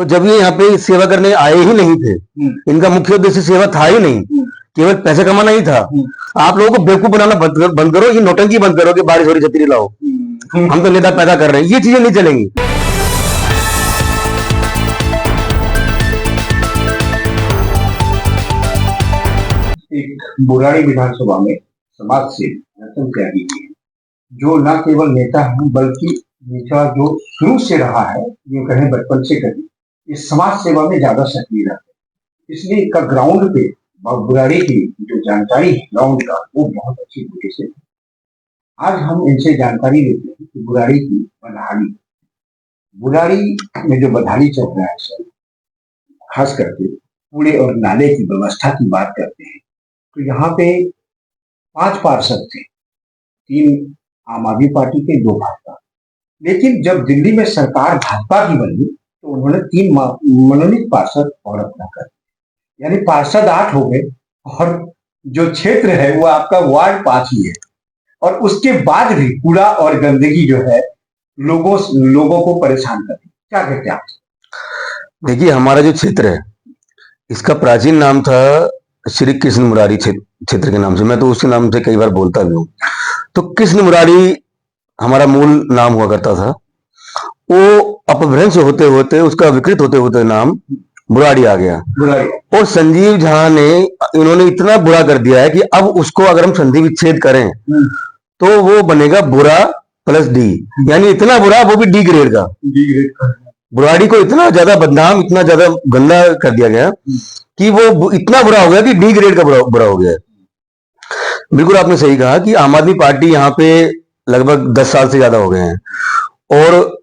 तो जब ये यहाँ पे सेवा करने आए ही नहीं थे, इनका मुख्य उद्देश्य सेवा था ही नहीं, केवल पैसे कमाना ही था। आप लोगों को बेवकूफ बनाना बंद करो, ये नौटंकी बंद करो कि बारिश हो रही छतरी लाओ, हम तो नेता पैदा कर रहे हैं, ये चीजें नहीं चलेंगी। एक बुराड़ी विधानसभा में समाज से रतन त्यागी जी, जो न केवल नेता है बल्कि नेता जो शुरू से रहा है, जो कहें बचपन से कहें, इस समाज सेवा में ज्यादा सक्रिय रहते हैं। इसलिए इसका ग्राउंड पे बुराड़ी की जो जानकारी है ग्राउंड का, वो बहुत अच्छी तरीके से। आज हम इनसे जानकारी लेते हैं कि बुराड़ी की बुराड़ी में जो बदहाली चल रहा है सर, खास करके कूड़े और नाले की व्यवस्था की बात करते हैं तो यहाँ पे 5 पार्षद थे, 3 आम आदमी पार्टी के, 2 भाजपा। लेकिन जब दिल्ली में सरकार भाजपा की बनी तो उन्होंने 3 मनोनीत पार्षद और अपना कर, यानी पार्षद 8 हो गए और जो क्षेत्र है वो आपका वार्ड 5 ही है। और उसके बाद भी कूड़ा और गंदगी जो है लोगों को परेशान कर रही। क्या कहते हैं आप? देखिए, हमारा जो क्षेत्र है इसका प्राचीन नाम था श्री कृष्ण मुरारी क्षेत्र के नाम से, मैं तो उसी नाम से कई बार बोलता भी हूँ। तो कृष्ण मुरारी हमारा मूल नाम हुआ करता था, वो अपभ्रंश होते होते उसका विकृत होते होते नाम बुराड़ी आ गया। और संजीव झा ने इन्होंने इतना बुरा कर दिया है कि अब उसको अगर हम संधि विच्छेद करें तो वो बनेगा बुरा प्लस डी, यानी इतना बुरा, वो भी डी ग्रेड का। बुराड़ी को इतना ज्यादा बदनाम, इतना ज्यादा गंदा कर दिया गया कि वो इतना बुरा हो गया कि डी ग्रेड का बुरा हो गया। बिल्कुल आपने सही कहा कि आम आदमी पार्टी यहाँ पे लगभग 10 साल से ज्यादा हो गए हैं और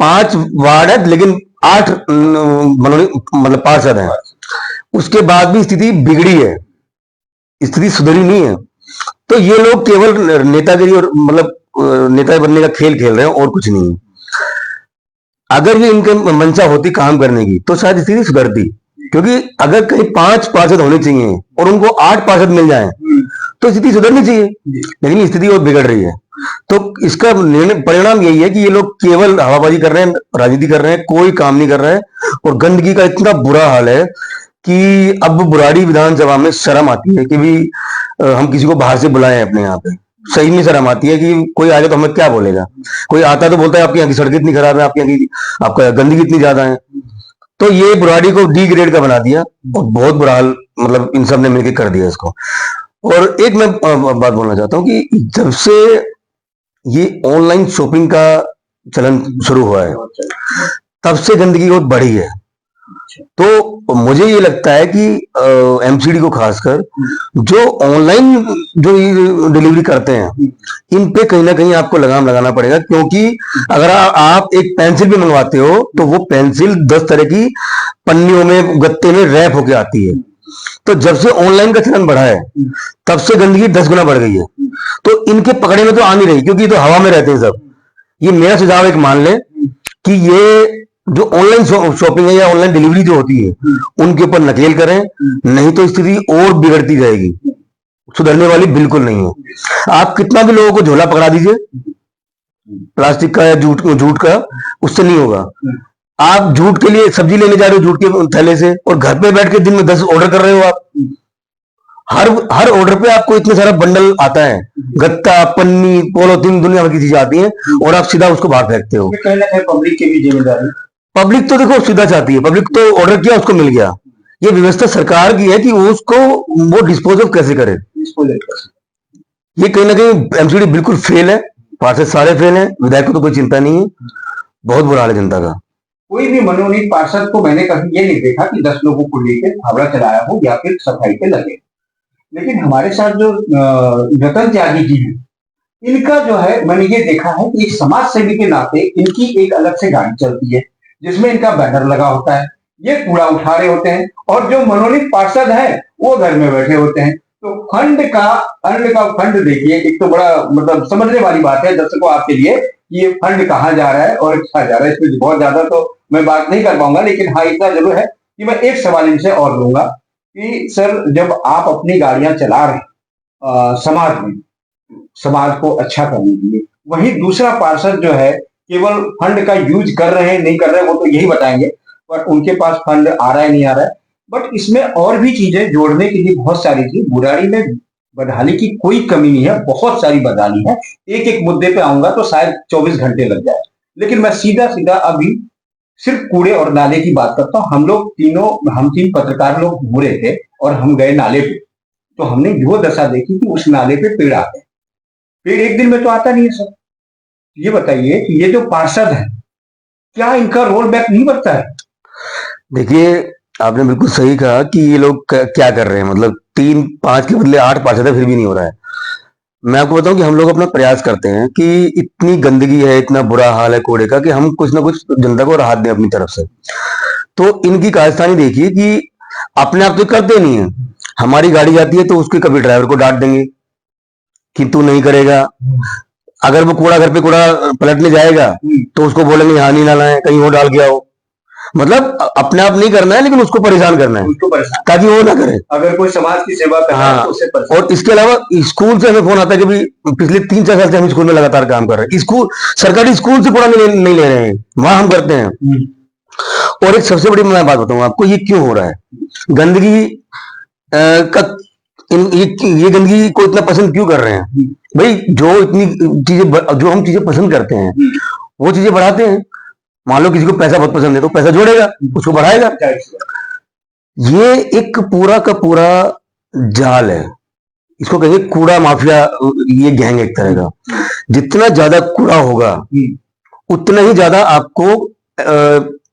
5 वार्ड है, लेकिन 8 मतलब पार्षद हैं। उसके बाद भी स्थिति बिगड़ी है, स्थिति सुधरी नहीं है। तो ये लोग केवल नेतागिरी और मतलब नेता बनने का खेल खेल रहे हैं और कुछ नहीं। अगर ये इनके मंशा होती काम करने की तो शायद स्थिति सुधरती, क्योंकि अगर कहीं 5 पार्षद होने चाहिए और उनको 8 पार्षद मिल जाएं तो स्थिति सुधरनी चाहिए, लेकिन स्थिति और बिगड़ रही है। तो इसका परिणाम यही है कि ये लोग केवल हवाबाजी कर रहे हैं, राजनीति कर रहे हैं, कोई काम नहीं कर रहे हैं। और गंदगी का इतना बुरा हाल है कि अब बुराड़ी विधानसभा में शर्म आती है कि भी हम किसी को बाहर से बुलाएं अपने यहाँ पे। सही में शर्म आती है कि कोई आएगा तो हमें क्या बोलेगा। कोई आता तो बोलता है आपकी यहाँ की सड़क इतनी खराब है, आपकी यहाँ की आपका गंदगी इतनी ज्यादा है। तो ये बुराड़ी को डी ग्रेड का बना दिया और बहुत बुरा हाल मतलब इन सब ने मिलकर कर दिया इसको। और एक मैं बात बोलना चाहता हूँ कि जब से ये ऑनलाइन शॉपिंग का चलन शुरू हुआ है तब से गंदगी बहुत बढ़ी है। तो मुझे ये लगता है कि एमसीडी को खासकर जो ऑनलाइन जो डिलीवरी करते हैं इन पे कहीं ना कहीं आपको लगाम लगाना पड़ेगा, क्योंकि अगर आप एक पेंसिल भी मंगवाते हो तो वो पेंसिल 10 तरह की पन्नियों में गत्ते में रैप होके आती है। तो जब से ऑनलाइन का चलन बढ़ा है तब से गंदगी 10 गुना बढ़ गई है। तो इनके पकड़े में तो आ नहीं रही, क्योंकि तो हवा में रहते हैं सब। ये मेरा सुझाव एक मान ले कि ये जो ऑनलाइन शॉपिंग है या ऑनलाइन डिलीवरी जो होती है उनके ऊपर नकेल करें, नहीं तो स्थिति और बिगड़ती जाएगी, सुधरने वाली बिल्कुल नहीं है। आप कितना भी लोगों को झोला पकड़ा दीजिए प्लास्टिक का या जूट का, उससे नहीं होगा। आप जूट के लिए सब्जी लेने जा रहे हो जूट के थैले से, और घर पे बैठ के दिन में 10 ऑर्डर कर रहे हो आप। हर ऑर्डर पे आपको इतने सारा बंडल आता है, गत्ता, पन्नी, पॉलिथीन, दुनिया भर की चीजें आती हैं और आप सीधा उसको बाहर फेंकते हो। कहीं ना कहीं पब्लिक की भी जिम्मेदारी। पब्लिक तो देखो सीधा चाहती है, पब्लिक तो ऑर्डर किया उसको मिल गया। ये व्यवस्था सरकार की है कि उसको वो डिस्पोज ऑफ कैसे करे। ये कहीं ना कहीं एमसीडी बिल्कुल फेल है, पार्षद सारे फेल हैं, विधायक को तो कोई चिंता नहीं है। बहुत बुरा हाल है जनता का। कोई भी मनोनीत पार्षद को मैंने कभी ये नहीं देखा कि 10 लोगों को लेकर फावड़ा चलाया हो या फिर सफाई पे लगे। लेकिन हमारे साथ जो रतन त्यागी जी हैं, इनका जो है मैंने ये देखा है कि एक समाज सेवी के नाते इनकी एक अलग से गाड़ी चलती है जिसमें इनका बैनर लगा होता है, ये कूड़ा उठा रहे होते हैं, और जो मनोनीत पार्षद है वो घर में बैठे होते हैं। तो फंड का फंड देखिए, एक तो बड़ा मतलब समझने वाली बात है दर्शकों आपके लिए कि ये फंड कहाँ जा रहा है और क्या जा रहा है। इसमें बहुत ज्यादा तो मैं बात नहीं कर पाऊंगा, लेकिन हाँ इतना जरूर है कि मैं एक सवाल इनसे और लूंगा कि सर, जब आप अपनी गाड़ियां चला रहे हैं समाज में, समाज को अच्छा करने के लिए, वही दूसरा पार्षद जो है केवल फंड का यूज कर रहे हैं नहीं कर रहे हैं वो तो यही बताएंगे, पर उनके पास फंड आ रहा है नहीं आ रहा है। बट इसमें और भी चीजें जोड़ने के लिए बहुत सारी थी। बुराड़ी में बदहाली की कोई कमी नहीं है, बहुत सारी बदहाली है। एक एक मुद्दे पे आऊंगा तो शायद 24 घंटे लग जाए, लेकिन मैं सीधा सीधा अभी सिर्फ कूड़े और नाले की बात करता हूँ। हम तीन पत्रकार लोग घूम रहे थे और हम गए नाले पे, तो हमने वो दशा देखी कि उस नाले पे पेड़ आते हैं। पेड़ एक दिन में तो आता नहीं है सर। ये बताइए कि ये जो पार्षद है, क्या इनका रोल बैक नहीं बनता है? देखिए, आपने बिल्कुल सही कहा कि ये लोग क्या कर रहे हैं। मतलब 3-5 के बदले 8 पार्षद है, फिर भी नहीं हो रहा है। मैं आपको बताऊं कि हम लोग अपना प्रयास करते हैं कि इतनी गंदगी है, इतना बुरा हाल है कूड़े का, कि हम कुछ ना कुछ जनता को राहत दें अपनी तरफ से। तो इनकी कारस्तानी देखिए कि अपने आप तो करते नहीं है। हमारी गाड़ी जाती है तो उसके कभी ड्राइवर को डांट देंगे कि तू नहीं करेगा। अगर वो कूड़ा घर पे कूड़ा पलटने जाएगा तो उसको बोलेंगे यहाँ नहीं डालना है, कहीं और डाल के आओ। मतलब अपने आप नहीं करना है, लेकिन उसको परेशान करना है उसको परेशान, ताकि वो ना करे। अगर कोई समाज की सेवा कर रहा है हाँ, तो उसे परेशान। और इसके अलावा स्कूल से हमें फोन आता है कि भाई पिछले 3-4 साल से हम स्कूल में लगातार काम कर रहे हैं। स्कूल, सरकारी स्कूल से कूड़ा नहीं ले रहे हैं, वहां हम करते हैं। और एक सबसे बड़ी मैं बात बताऊं आपको, ये क्यों हो रहा है गंदगी का, ये गंदगी को इतना पसंद क्यों कर रहे हैं भाई? जो इतनी चीजें, जो हम चीजें पसंद करते हैं वो चीजें बढ़ाते हैं। मान लो किसी को पैसा बहुत पसंद है तो पैसा जोड़ेगा, उसको बढ़ाएगा। ये एक पूरा का पूरा जाल है, इसको कहेंगे कूड़ा माफिया। ये गैंग एक तरह का, जितना ज्यादा कूड़ा होगा उतना ही ज्यादा आपको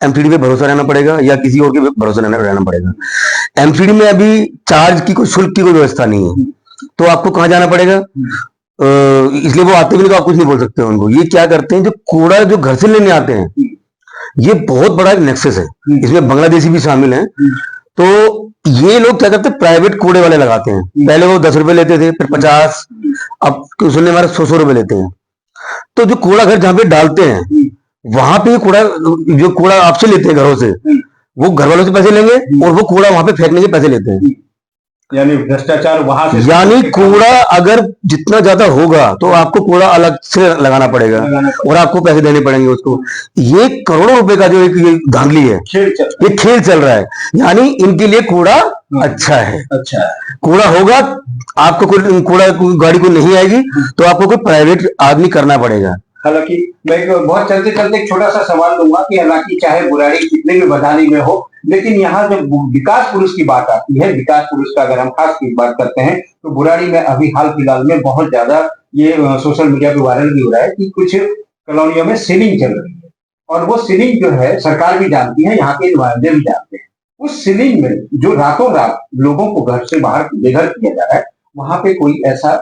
एमसीडी पे भरोसा रहना पड़ेगा या किसी और के भरोसा रहना पड़ेगा। एमसीडी में अभी चार्ज की कोई, शुल्क की कोई व्यवस्था नहीं है, तो आपको कहां जाना पड़ेगा? इसलिए वो आते भी नहीं तो आप कुछ नहीं बोल सकते उनको। ये क्या करते हैं, जो कूड़ा जो घर से लेने आते हैं, ये बहुत बड़ा एक नेक्सस है, इसमें बांग्लादेशी भी शामिल हैं। तो ये लोग क्या करते हैं, प्राइवेट कूड़े वाले लगाते हैं। पहले वो 10 रुपए लेते थे, फिर 50, अब सुनने हमारे 100 रुपए लेते हैं। तो जो कूड़ा घर जहां पे डालते हैं, वहां पे कूड़ा, जो कूड़ा आपसे लेते हैं घरों से, वो घर वालों से पैसे लेंगे और वो कूड़ा वहां पे फेंकने के पैसे लेते हैं। यानी भ्रष्टाचार वहां से, यानी कूड़ा अगर जितना ज्यादा होगा तो आपको कूड़ा अलग से लगाना पड़ेगा और आपको पैसे देने पड़ेंगे उसको। ये करोड़ों रुपए का जो एक ये धांधली है, ये खेल चल रहा है। यानी इनके लिए कूड़ा अच्छा है। अच्छा है, कूड़ा होगा, आपको कोई कूड़ा गाड़ी को नहीं आएगी तो आपको कोई प्राइवेट आदमी करना पड़ेगा। हालांकि मैं एक बहुत चलते चलते एक छोटा सा सवाल दूंगा कि हालांकि चाहे बुराड़ी कितने भी बदहाली में हो, लेकिन यहाँ जब विकास पुरुष की बात आती है, विकास पुरुष का अगर हम खास की बात करते हैं, तो बुराड़ी में अभी हाल फिलहाल में बहुत ज्यादा ये सोशल मीडिया पे वायरल भी हो रहा है कि कुछ कॉलोनियों में सीलिंग चल रही है, और वो सीलिंग जो है सरकार भी जानती है, यहाँ के नुमाइंदे भी जानते हैं। उस सीलिंग में जो रातों रात लोगों को घर से बाहर बेघर किया जा रहा है, वहां पे कोई ऐसा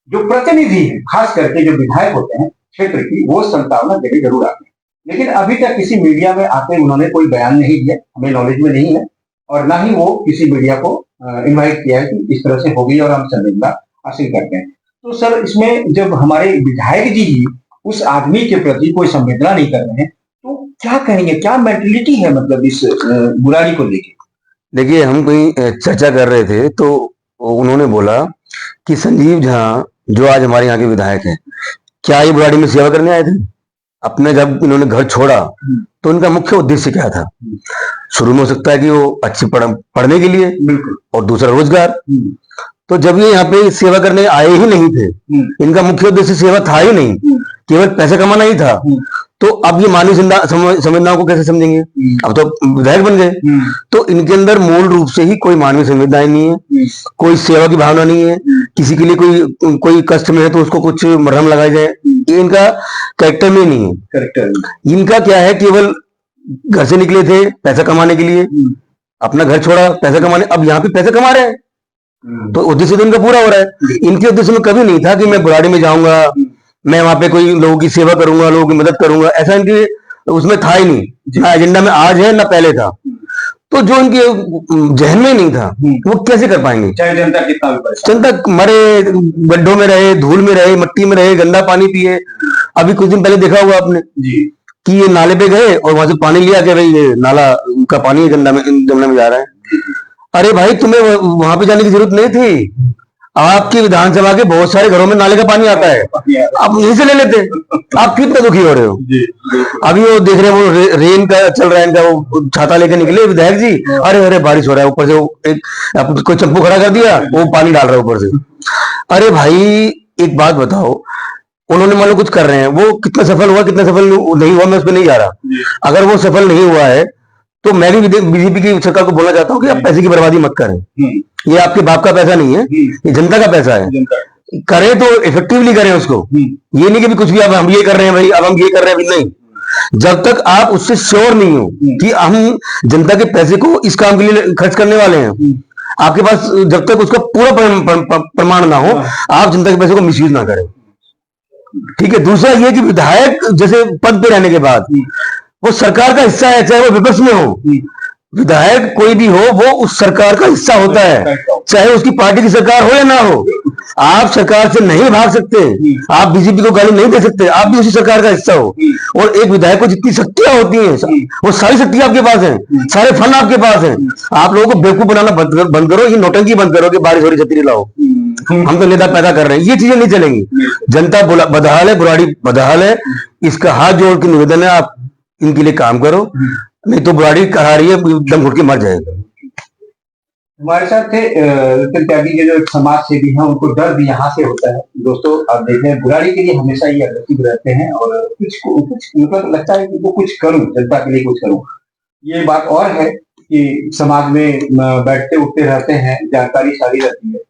जो प्रतिनिधि है, खास करके जो विधायक होते हैं क्षेत्र की, वो संभावना जगह जरूर आती है, लेकिन अभी तक किसी मीडिया में आते उन्होंने कोई बयान नहीं दिया, हमें नॉलेज में नहीं है, और ना ही वो किसी मीडिया को इनवाइट किया है कि इस तरह से हो गई और हम संवेदना हासिल करते हैं। तो सर, इसमें जब हमारे विधायक जी ही उस आदमी के प्रति कोई संवेदना नहीं कर रहे हैं, तो क्या कहेंगे, क्या मेंटेलिटी है मतलब इस बुराड़ी को लेके? देखिए, हम कहीं चर्चा कर रहे थे तो उन्होंने बोला कि संजीव झा जो आज हमारे यहाँ के विधायक हैं, क्या ये बुराड़ी में सेवा करने आए थे? अपने जब इन्होंने घर छोड़ा तो इनका मुख्य उद्देश्य क्या था? शुरू में हो सकता है कि वो अच्छे पढ़ने के लिए, बिल्कुल, और दूसरा रोजगार। तो जब ये यहाँ पे सेवा करने आए ही नहीं थे, इनका मुख्य उद्देश्य सेवा था ही नहीं, केवल पैसा कमाना ही था, तो अब ये मानवीय संवेदनाओं को कैसे समझेंगे? अब तो विधायक बन गए, तो इनके अंदर मूल रूप से ही कोई मानवीय संवेदनाएं नहीं है, कोई सेवा की भावना नहीं है। किसी के लिए कोई कष्ट में है तो उसको कुछ मरहम लगाई जाए, ये इनका कैरेक्टर में नहीं है। कैरेक्टर इनका क्या है, केवल घर से निकले थे पैसा कमाने के लिए, अपना घर छोड़ा पैसा कमाने, अब यहाँ पे पैसा कमा रहे हैं, तो उद्देश्य तो इनका पूरा हो रहा है। इनके उद्देश्य में कभी नहीं था कि मैं बुराड़ी में जाऊंगा, मैं वहां पे कोई लोगों की सेवा करूंगा, लोगों की मदद करूंगा, ऐसा इनके उसमें था ही नहीं, ना एजेंडा में आज है ना पहले था। तो जो इनके जहन में नहीं था वो कैसे कर पाएंगे? चाहे जनता कितना भी परेशान, जनता मरे, गड्ढों में रहे, धूल में रहे, मट्टी में रहे, गंदा पानी पिए। अभी कुछ दिन पहले देखा हुआ आपने कि ये नाले पे गए और वहां से पानी लिया के भाई ये नाला का पानी जमुना में जा रहा है। अरे भाई, तुम्हें वहां पे जाने की जरूरत नहीं थी, आपकी विधानसभा के बहुत सारे घरों में नाले का पानी आता है, आप यहीं से ले लेते। आप क्यों इतना दुखी हो रहे हो? जी, अभी वो देख रहे हैं वो रेन का चल रहा है इनका, वो छाता लेके निकले विधायक जी, अरे अरे बारिश हो रहा है, ऊपर से वो एक कोई चप्पू खड़ा कर दिया, वो पानी डाल रहा है ऊपर से। अरे भाई एक बात बताओ, उन्होंने मान लो कुछ कर रहे हैं, वो कितना सफल हुआ कितना सफल नहीं हुआ मैं उस पर नहीं जा रहा। अगर वो सफल नहीं हुआ है तो मैं भी बीजेपी की सरकार को बोलना चाहता हूँ कि आप पैसे की बर्बादी मत करें। ये आपके बाप का पैसा नहीं है, ये जनता का पैसा है। करें तो इफेक्टिवली करें उसको, ये नहीं कि भी कुछ भी अब हम ये कर रहे हैं भाई, अब हम ये कर रहे हैं, अभी नहीं। जब तक आप उससे श्योर नहीं हो कि हम जनता के पैसे को इस काम के लिए खर्च करने वाले हैं, आपके पास जब तक उसका पूरा प्रमाण ना हो, आप जनता के पैसे को मिसयूज ना करें। ठीक है। दूसरा ये कि विधायक जैसे पद पे रहने के बाद वो सरकार का हिस्सा है, चाहे वो विपक्ष में हो। विधायक कोई भी हो, वो उस सरकार का हिस्सा होता है, चाहे उसकी पार्टी की सरकार हो या ना हो। आप सरकार से नहीं भाग सकते, आप बीजेपी को गाली नहीं दे सकते, आप भी उसी सरकार का हिस्सा हो। और एक विधायक को जितनी शक्तियां होती हैं, वो सारी शक्तियां आपके पास हैं, सारे फंड आपके पास हैं। आप लोगों को बेवकूफ बनाना बंद करो, ये नौटंकी बंद करो कि बारिश हो रही छतरी लाओ, हम तो नेता पैदा कर रहे हैं। ये चीजें नहीं चलेंगी। जनता बदहाल है, बुराड़ी बदहाल है। इसका हाथ जोड़ के निवेदन है, आप इनके लिए काम करो, नहीं तो बुराड़ी कहा रही है, दम घुट के मर जाएगा। हमारे साथ थे रतन त्यागी के जो एक समाज सेवी हैं, उनको दर्द यहाँ से होता है। दोस्तों आप देख रहे हैं, बुराड़ी के लिए हमेशा ये अग्रेसिव रहते हैं और कुछ मतलब लगता है कि वो कुछ करूं, जनता के लिए कुछ करूं। ये बात और है कि समाज में बैठते उठते रहते हैं, जानकारी सारी रहती है,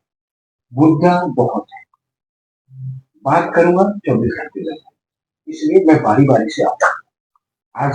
मुद्दा बहुत है। बात करूंगा 24 घंटे, इसलिए मैं बारी बारी से आता हूँ। आज